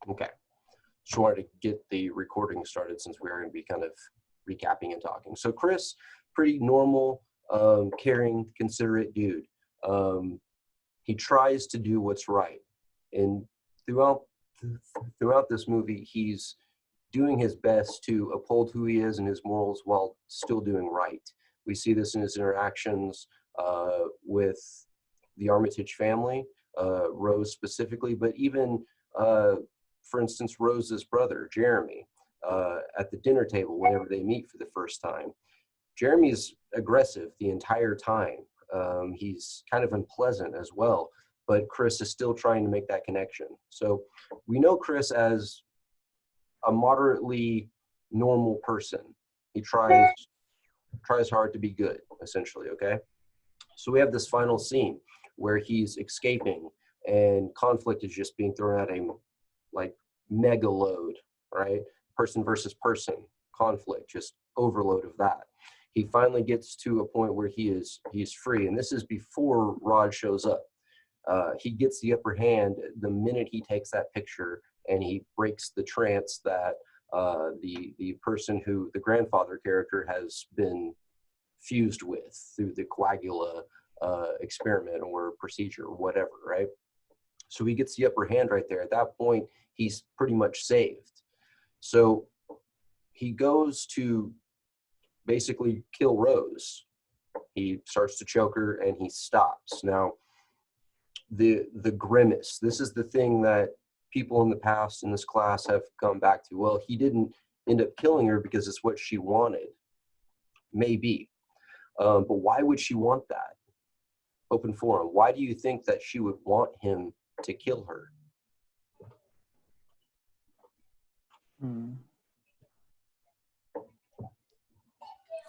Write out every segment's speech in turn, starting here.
Okay. Just wanted to get the recording started since we are going to be kind of recapping and talking. So Chris, pretty normal, caring, considerate dude. Um, he tries to do what's right, and throughout throughout this movie, he's doing his best to uphold who he is and his morals while still doing right. We see this in his interactions with the Armitage family, Rose specifically, but even, for instance, Rose's brother, Jeremy, at the dinner table whenever they meet for the first time. Jeremy's aggressive the entire time. He's kind of unpleasant as well, but Chris is still trying to make that connection. So we know Chris as a moderately normal person. He tries hard to be good, essentially, okay? So we have this final scene where he's escaping and conflict is just being thrown at him like mega load, right? Person versus person conflict, just overload of that. He finally gets to a point where he's free, and this is before Rod shows up. He gets the upper hand the minute he takes that picture, and he breaks the trance that the person who the grandfather character has been fused with through the coagula experiment or procedure or whatever, right? So he gets the upper hand right there. At that point, he's pretty much saved. So he goes to basically kill Rose. He starts to choke her and he stops. Now, the grimace, this is the thing that people in the past in this class have come back to. Well, he didn't end up killing her because it's what she wanted. Maybe. But why would she want that? Open forum. Why do you think that she would want him to kill her?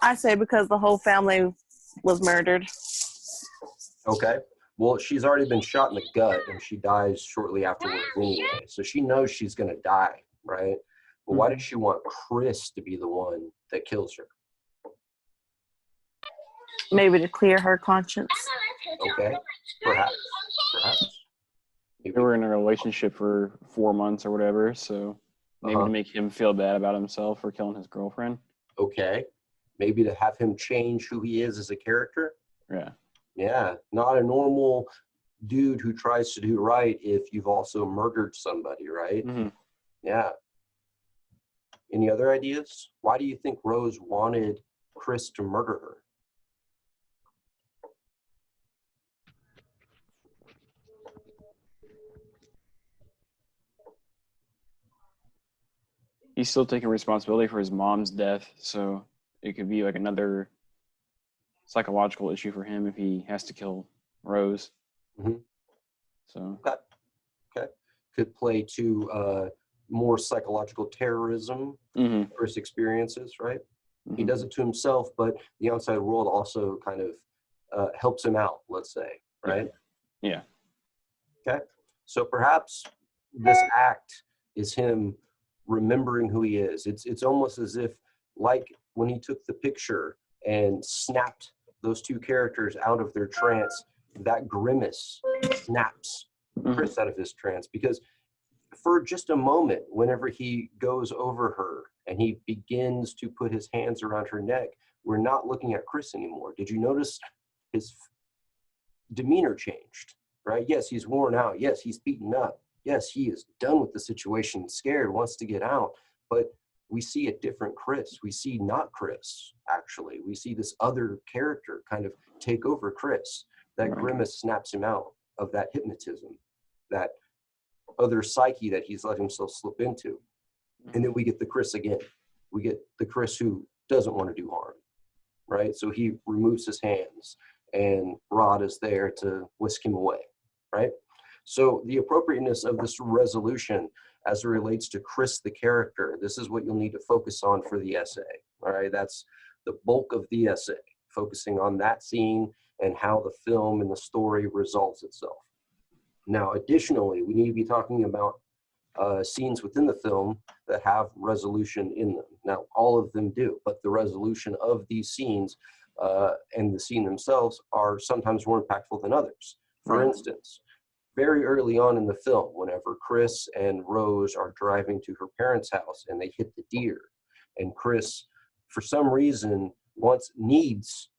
I say because the whole family was murdered. Okay. Well, she's already been shot in the gut and she dies shortly afterwards anyway. So she knows she's going to die, right? But why did she want Chris to be the one that kills her? Maybe to clear her conscience. Okay. Perhaps. They were in a relationship for 4 months or whatever, so maybe to make him feel bad about himself for killing his girlfriend. Okay. Maybe to have him change who he is as a character. Yeah. Yeah. Not a normal dude who tries to do right if you've also murdered somebody, right? Mm-hmm. Yeah. Any other ideas? Why do you think Rose wanted Chris to murder her? He's still taking responsibility for his mom's death, so it could be like another psychological issue for him if he has to kill Rose. Mm-hmm. So okay. Could play to more psychological terrorism Chris experiences, right? He does it to himself, but the outside world also kind of helps him out, let's say, right? Yeah. Okay. So perhaps this act is him remembering who he is. It's almost as if, like when he took the picture and snapped those two characters out of their trance, that grimace snaps Chris out of his trance, because for just a moment, whenever he goes over her and he begins to put his hands around her neck, we're not looking at Chris anymore. Did you notice his demeanor changed, right? Yes, he's worn out. Yes, he's beaten up. Yes, he is done with the situation, scared, wants to get out. But we see a different Chris. We see not Chris, actually. We see this other character kind of take over Chris. That grimace snaps him out of that hypnotism, that other psyche that he's let himself slip into. And then we get the Chris again. We get the Chris who doesn't want to do harm, right? So he removes his hands and Rod is there to whisk him away, right? So the appropriateness of this resolution as it relates to Chris the character, this is what you'll need to focus on for the essay, all right? That's the bulk of the essay, focusing on that scene and how the film and the story resolves itself. Now, additionally, we need to be talking about scenes within the film that have resolution in them. Now, all of them do, but the resolution of these scenes and the scene themselves are sometimes more impactful than others. For instance, very early on in the film, whenever Chris and Rose are driving to her parents' house and they hit the deer, and Chris, for some reason, needs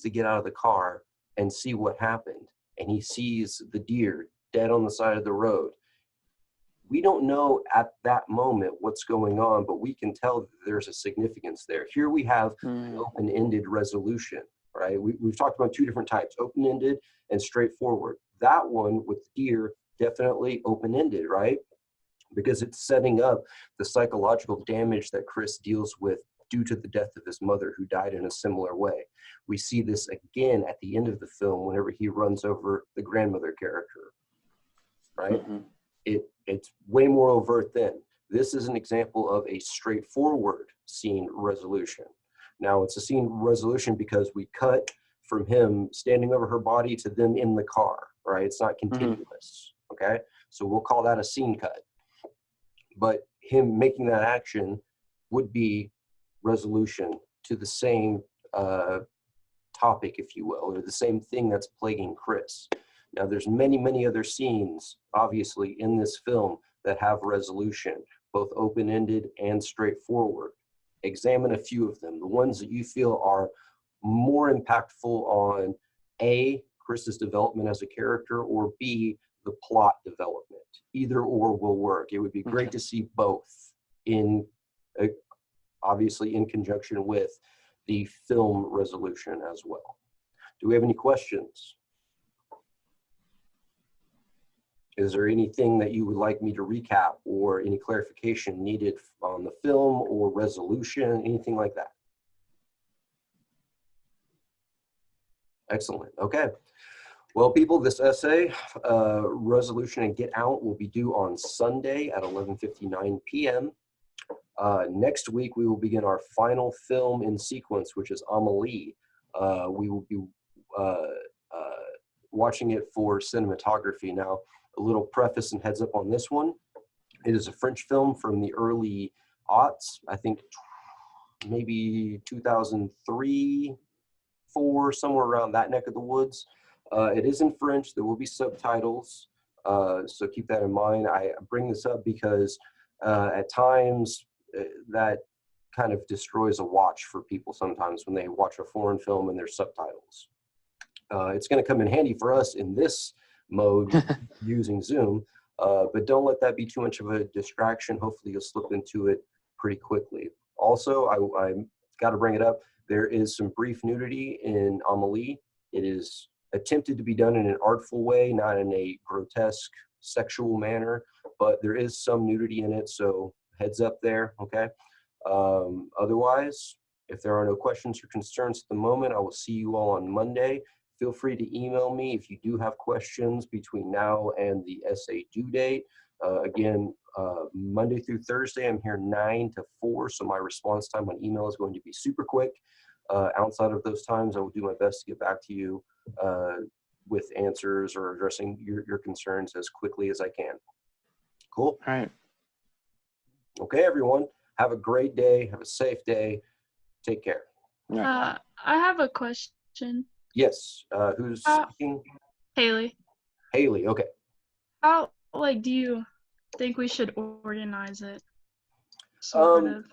to get out of the car and see what happened. And he sees the deer dead on the side of the road. We don't know at that moment what's going on, but we can tell that there's a significance there. Here we have an open-ended resolution, right? We've talked about two different types, open-ended and straightforward. That one with deer, definitely open-ended, right? Because it's setting up the psychological damage that Chris deals with due to the death of his mother, who died in a similar way. We see this again at the end of the film whenever he runs over the grandmother character, right? It's way more overt then. This is an example of a straightforward scene resolution. Now, it's a scene resolution because we cut from him standing over her body to them in the car, right? It's not continuous, okay? So we'll call that a scene cut. But him making that action would be resolution to the same topic, if you will, or the same thing that's plaguing Chris. Now, there's many, many other scenes, obviously, in this film that have resolution, both open-ended and straightforward. Examine a few of them, the ones that you feel are more impactful on A, Chris's development as a character, or B, the plot development. Either or will work. It would be great to see both in, obviously, in conjunction with the film resolution as well. Do we have any questions? Is there anything that you would like me to recap or any clarification needed on the film or resolution, anything like that? Excellent. Okay. Well, people, this essay, Resolution and Get Out, will be due on Sunday at 11:59 p.m. Next week, we will begin our final film in sequence, which is Amelie. We will be watching it for cinematography. Now, a little preface and heads up on this one. It is a French film from the early aughts, I think maybe 2003, 4, somewhere around that neck of the woods. It is in French. There will be subtitles, so keep that in mind. I bring this up because at times that kind of destroys a watch for people sometimes when they watch a foreign film and there's subtitles. It's going to come in handy for us in this mode using Zoom, but don't let that be too much of a distraction. Hopefully you'll slip into it pretty quickly. Also, I got to bring it up. There is some brief nudity in Amelie. It is attempted to be done in an artful way, not in a grotesque sexual manner, but there is some nudity in it, so heads up there, okay? Otherwise, if there are no questions or concerns at the moment, I will see you all on Monday. Feel free to email me if you do have questions between now and the essay due date. Again, Monday through Thursday, I'm here 9 to 4, so my response time on email is going to be super quick. Outside of those times, I will do my best to get back to you with answers or addressing your concerns as quickly as I can. Cool? All right. Okay, everyone. Have a great day. Have a safe day. Take care. Yeah. I have a question. Yes. Who's speaking? Haley, Haley. Okay. how do you think we should organize it? Sort of.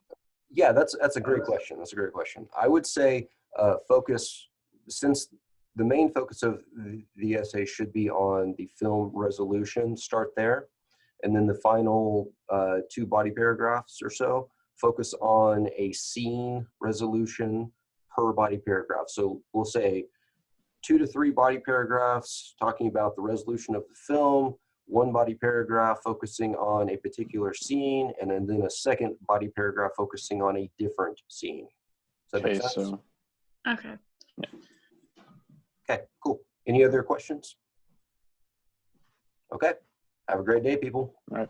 Yeah, that's a great question. That's a great question. I would say focus, since the main focus of the essay should be on the film resolution, start there. And then the final 2 body paragraphs or so, focus on a scene resolution per body paragraph. So we'll say 2 to 3 body paragraphs talking about the resolution of the film, 1 body paragraph focusing on a particular scene, and then a second body paragraph focusing on a different scene. Does that make sense? So Okay. Okay, cool. Any other questions? Okay. Have a great day, people. all right.